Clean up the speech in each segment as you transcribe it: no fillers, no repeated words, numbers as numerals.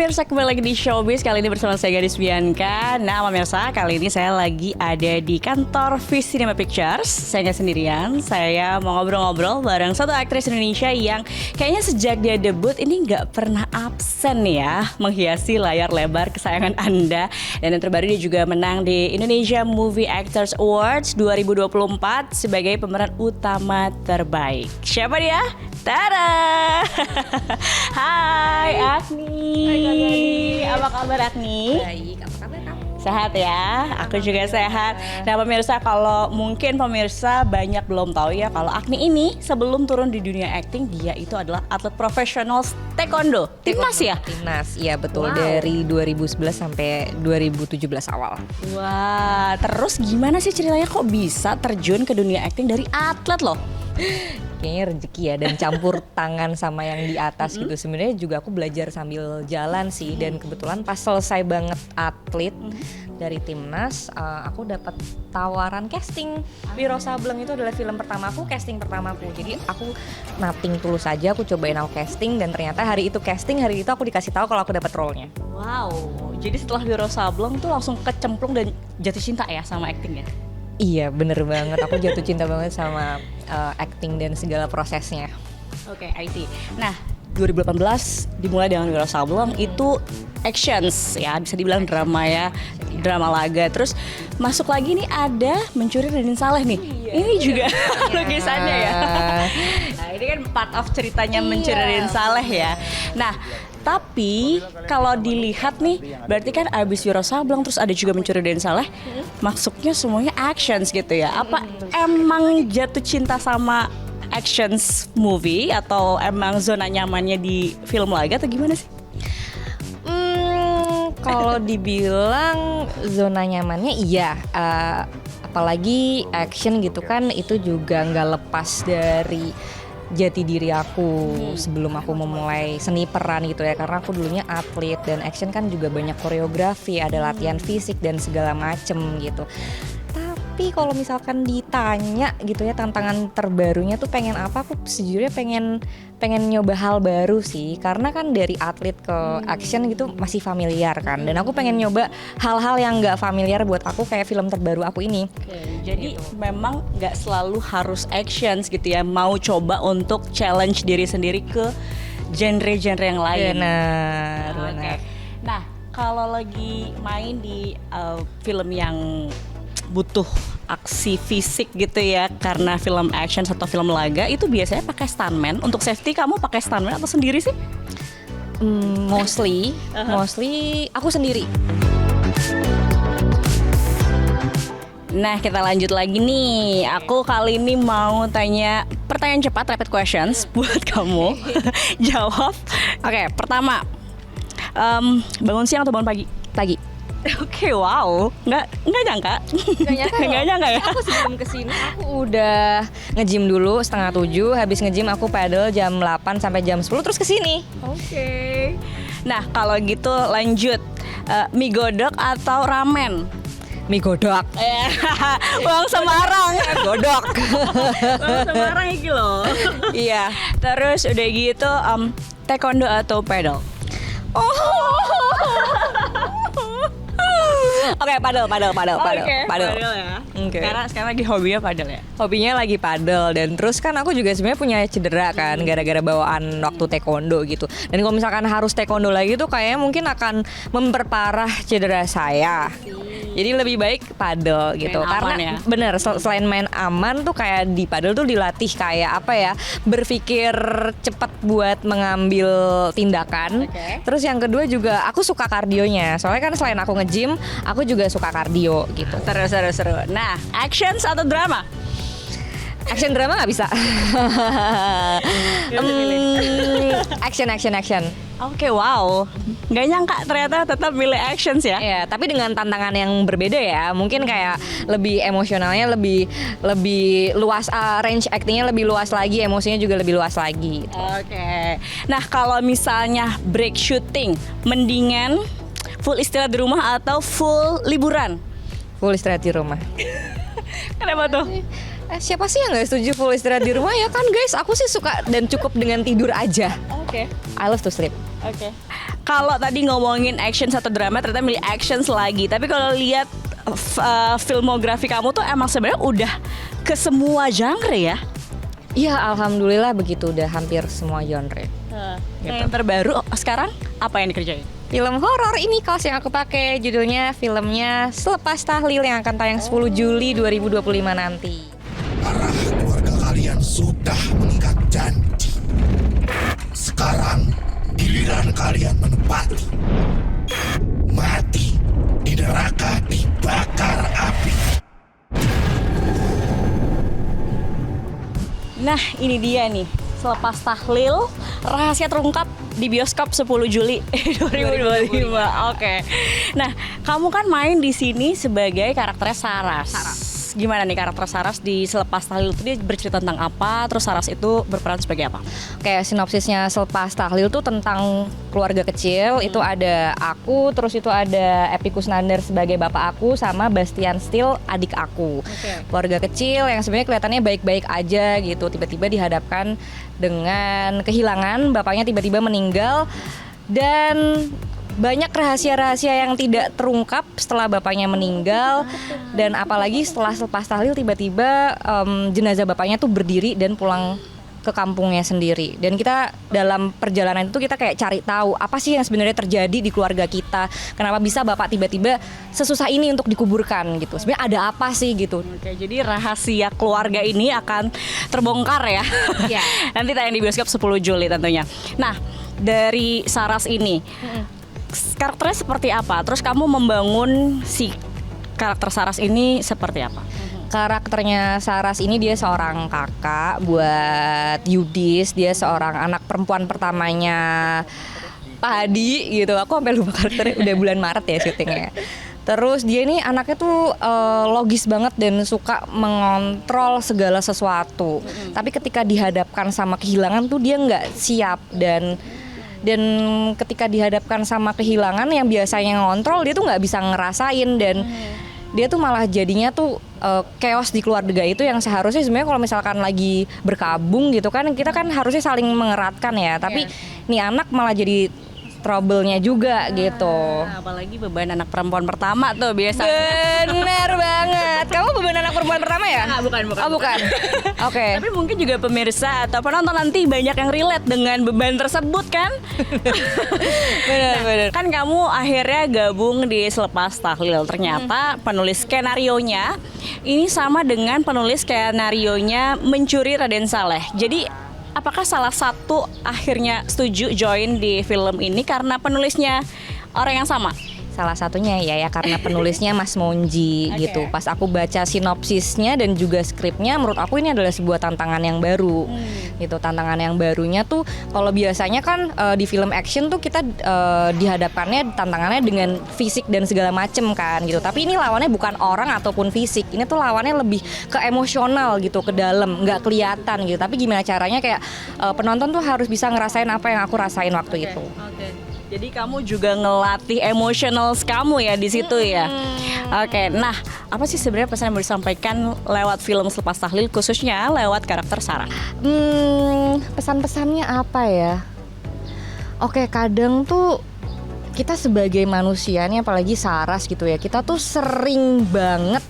pemirsa, kembali lagi di Showbiz. Kali ini bersama saya Gadis Bianca. Nah pemirsa, kali ini saya lagi ada di kantor Viz Cinema Pictures. Saya nggak sendirian, saya mau ngobrol-ngobrol bareng satu aktris Indonesia yang kayaknya sejak dia debut ini nggak pernah absen ya menghiasi layar lebar kesayangan Anda. Dan yang terbaru dia juga menang di Indonesia Movie Actors Awards 2024 sebagai pemeran utama terbaik. Siapa dia? Tada! Hai Agni. Hai Kak Gadis. Apa kabar Agni? Baik, apa kabar kamu? Sehat ya, aku juga sehat. Nah pemirsa, kalau mungkin pemirsa banyak belum tahu ya kalau Agni ini sebelum turun di dunia acting dia itu adalah atlet profesional taekwondo. Timnas ya? Timnas, iya betul. Wow. Dari 2011 sampai 2017 awal. Wah, terus gimana sih ceritanya kok bisa terjun ke dunia acting dari atlet loh? Kayaknya rezeki ya dan campur tangan sama yang di atas gitu. Sebenarnya juga aku belajar sambil jalan sih dan kebetulan pas selesai banget atlet dari timnas, aku dapat tawaran casting. Wiro Sableng itu adalah film pertama aku, casting pertama aku. Jadi aku nothing tulus aja, aku cobain aku casting dan ternyata hari itu casting, hari itu aku dikasih tahu kalau aku dapat role-nya. Wow, jadi setelah Wiro Sableng tuh langsung kecemplung dan jatuh cinta ya sama acting ya? Iya bener banget, aku jatuh cinta banget sama acting dan segala prosesnya. Oke, I see. Nah, 2018 dimulai dengan Wiro Sableng itu actions ya, bisa dibilang drama ya, drama laga. Terus masuk lagi nih ada Mencuri Raden Saleh nih. Ini juga lukisannya ya. Nah, ini kan part of ceritanya Mencuri Raden Saleh ya. Nah, tapi kalau dilihat nih, berarti kan abis Wiro Sableng terus ada juga Mencuri Raden Saleh, masuknya semuanya actions gitu ya. Apa emang jatuh cinta sama actions movie atau emang zona nyamannya di film laga atau gimana sih? Kalau dibilang zona nyamannya iya, apalagi action gitu kan itu juga nggak lepas dari jati diri aku sebelum aku memulai seni peran gitu ya, karena aku dulunya atlet dan action kan juga banyak koreografi, ada latihan fisik dan segala macem gitu. Tapi kalau misalkan ditanya gitu ya tantangan terbarunya tuh pengen apa, aku sejujurnya pengen nyoba hal baru sih, karena kan dari atlet ke action gitu masih familiar kan, dan aku pengen nyoba hal-hal yang nggak familiar buat aku kayak film terbaru aku ini. Jadi memang nggak selalu harus actions gitu ya, mau coba untuk challenge diri sendiri ke genre-genre yang lain. Benar, Oke. benar. Nah, kalau lagi main di film yang butuh aksi fisik gitu ya, karena film action atau film laga itu biasanya pakai stuntman. Untuk safety kamu pakai stuntman atau sendiri sih? Mostly aku sendiri. Nah, kita lanjut lagi nih. Aku kali ini mau tanya pertanyaan cepat, rapid questions buat kamu. Jawab. Oke, pertama, bangun siang atau bangun pagi? Pagi. Oke, wow, nggak nyangka. Nggak nyangka ya. Aku sebelum kesini aku udah nge-gym dulu setengah 7, habis nge-gym aku paddle jam 8 sampai jam 10 terus kesini. Oke. Nah, kalau gitu lanjut, mie godok atau ramen? Mie godok. Bang Semarang. Godok. Bang Semarang iki loh. Iya. Terus udah gitu, taekwondo atau paddle? Oke, paddle ya. Oke. Karena sekarang lagi hobinya paddle ya. Hobinya lagi paddle, dan terus kan aku juga sebenarnya punya cedera kan gara-gara bawaan waktu taekwondo gitu. Dan kalau misalkan harus taekwondo lagi tuh kayaknya mungkin akan memperparah cedera saya. Jadi lebih baik paddle gitu. Main Karena aman ya. bener, selain main aman tuh kayak di paddle tuh dilatih kayak apa ya, berpikir cepat buat mengambil tindakan. Oke. Terus yang kedua juga aku suka kardionya. Soalnya kan selain aku nge-gym, aku juga suka kardio gitu. Seru. Nah, actions atau drama? Action drama nggak bisa. Action. Oke, wow. Nggak nyangka ternyata tetap milih actions ya. Ya, tapi dengan tantangan yang berbeda ya. Mungkin kayak lebih emosionalnya lebih luas, range actingnya lebih luas lagi, emosinya juga lebih luas lagi. Oke. Nah, kalau misalnya break shooting, mendingan full istirahat di rumah atau full liburan? Full istirahat di rumah. Kenapa tuh? Siapa sih yang nggak setuju full istirahat di rumah ya kan guys? Aku sih suka dan cukup dengan tidur aja. Oke. I love to sleep. Oke. Kalau tadi ngomongin action atau drama, ternyata milih actions lagi. Tapi kalau lihat filmografi kamu tuh emang sebenarnya udah ke semua genre ya? Iya, alhamdulillah begitu, udah hampir semua genre. Nah, yang terbaru sekarang apa yang dikerjain? Film horor ini kaos yang aku pakai, judulnya filmnya Selepas Tahlil yang akan tayang 10 Juli 2025 nanti. Arah keluarga kalian sudah mengikat janji. Sekarang giliran kalian menepati. Mati di neraka dibakar api. Nah, ini dia nih. Selepas Tahlil, rahasia terungkap di bioskop 10 Juli 2025. Oke. Nah, kamu kan main di sini sebagai karakternya Saras. Gimana nih karakter Saras di Selepas Tahlil itu, dia bercerita tentang apa? Terus Saras itu berperan sebagai apa? Kayak sinopsisnya Selepas Tahlil tuh tentang keluarga kecil. Itu ada aku, terus itu ada Epy Kusnandar sebagai bapak aku, sama Bastian Steele adik aku. Keluarga kecil yang sebenarnya kelihatannya baik-baik aja gitu, tiba-tiba dihadapkan dengan kehilangan, bapaknya tiba-tiba meninggal, dan banyak rahasia-rahasia yang tidak terungkap setelah bapaknya meninggal. Dan apalagi setelah Selepas Tahlil tiba-tiba jenazah bapaknya tuh berdiri dan pulang ke kampungnya sendiri. Dan kita dalam perjalanan itu kita kayak cari tahu apa sih yang sebenarnya terjadi di keluarga kita. Kenapa bisa bapak tiba-tiba sesusah ini untuk dikuburkan gitu. Sebenarnya ada apa sih gitu. Oke, jadi rahasia keluarga ini akan terbongkar ya. Iya. Nanti tayang di bioskop 10 Juli tentunya. Nah, dari Saras ini karakternya seperti apa? Terus kamu membangun si karakter Saras ini seperti apa? Karakternya Saras ini dia seorang kakak buat Yudis. Dia seorang anak perempuan pertamanya Pak Hadi gitu. Aku sampai lupa karakternya, udah bulan Maret ya syutingnya. Terus dia ini anaknya tuh logis banget dan suka mengontrol segala sesuatu. Tapi ketika dihadapkan sama kehilangan tuh dia nggak siap, dan ketika dihadapkan sama kehilangan yang biasanya ngontrol, dia tuh nggak bisa ngerasain, dan dia tuh malah jadinya tuh chaos di keluarga itu yang seharusnya sebenarnya kalau misalkan lagi berkabung gitu kan, kita kan harusnya saling mengeratkan ya, tapi nih anak malah jadi trouble-nya juga gitu. Apalagi beban anak perempuan pertama tuh biasanya. Bener banget. Kamu beban anak perempuan pertama ya? Bukan. Oh bukan. Oke. Tapi mungkin juga pemirsa atau penonton nanti banyak yang relate dengan beban tersebut kan? Bener. Kan kamu akhirnya gabung di Selepas Tahlil. Ternyata penulis skenarionya ini sama dengan penulis skenarionya Mencuri Raden Saleh. Jadi apakah salah satu akhirnya setuju join di film ini karena penulisnya orang yang sama? Salah satunya ya karena penulisnya Mas Monji gitu. Pas aku baca sinopsisnya dan juga skripnya, menurut aku ini adalah sebuah tantangan yang baru. Gitu, tantangan yang barunya tuh kalau biasanya kan di film action tuh kita dihadapkannya tantangannya dengan fisik dan segala macem kan gitu. Tapi ini lawannya bukan orang ataupun fisik. Ini tuh lawannya lebih ke emosional gitu, ke dalam, nggak kelihatan gitu. Tapi gimana caranya kayak penonton tuh harus bisa ngerasain apa yang aku rasain waktu itu. Jadi kamu juga ngelatih emotional kamu ya di situ ya. Oke, nah apa sih sebenarnya pesan yang mau disampaikan lewat film Selepas Tahlil, khususnya lewat karakter Sarah? Pesan-pesannya apa ya? Oke, kadang tuh kita sebagai manusia nih, apalagi Saras gitu ya, kita tuh sering banget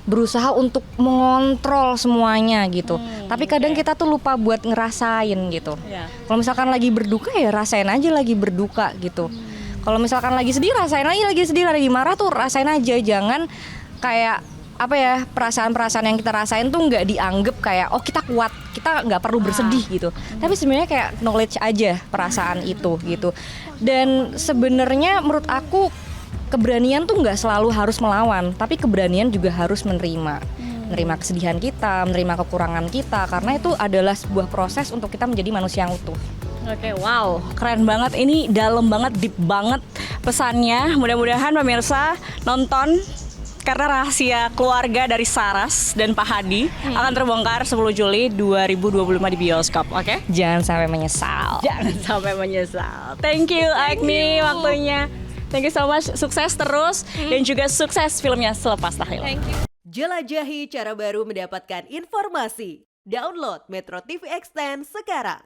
berusaha untuk mengontrol semuanya gitu. Tapi kadang kita tuh lupa buat ngerasain gitu. Kalau misalkan lagi berduka ya rasain aja lagi berduka gitu. Kalau misalkan lagi sedih rasain lagi sedih, lagi marah tuh rasain aja. Jangan kayak apa ya, perasaan-perasaan yang kita rasain tuh nggak dianggap kayak oh kita kuat, kita nggak perlu bersedih gitu. Tapi sebenarnya kayak knowledge aja perasaan itu gitu. Dan sebenarnya menurut aku keberanian tuh nggak selalu harus melawan, tapi keberanian juga harus menerima kesedihan kita, menerima kekurangan kita, karena itu adalah sebuah proses untuk kita menjadi manusia yang utuh. Oke, wow, keren banget, ini dalam banget, deep banget pesannya. Mudah-mudahan pemirsa nonton karena rahasia keluarga dari Saras dan Pak Hadi akan terbongkar 10 Juli 2025 di bioskop, oke? Jangan sampai menyesal. Jangan sampai menyesal. Thank you Agni waktunya. Thank you so much, sukses terus dan juga sukses filmnya Selepas Tahlil. Thank you. Jelajahi cara baru mendapatkan informasi. Download Metro TV Extend sekarang.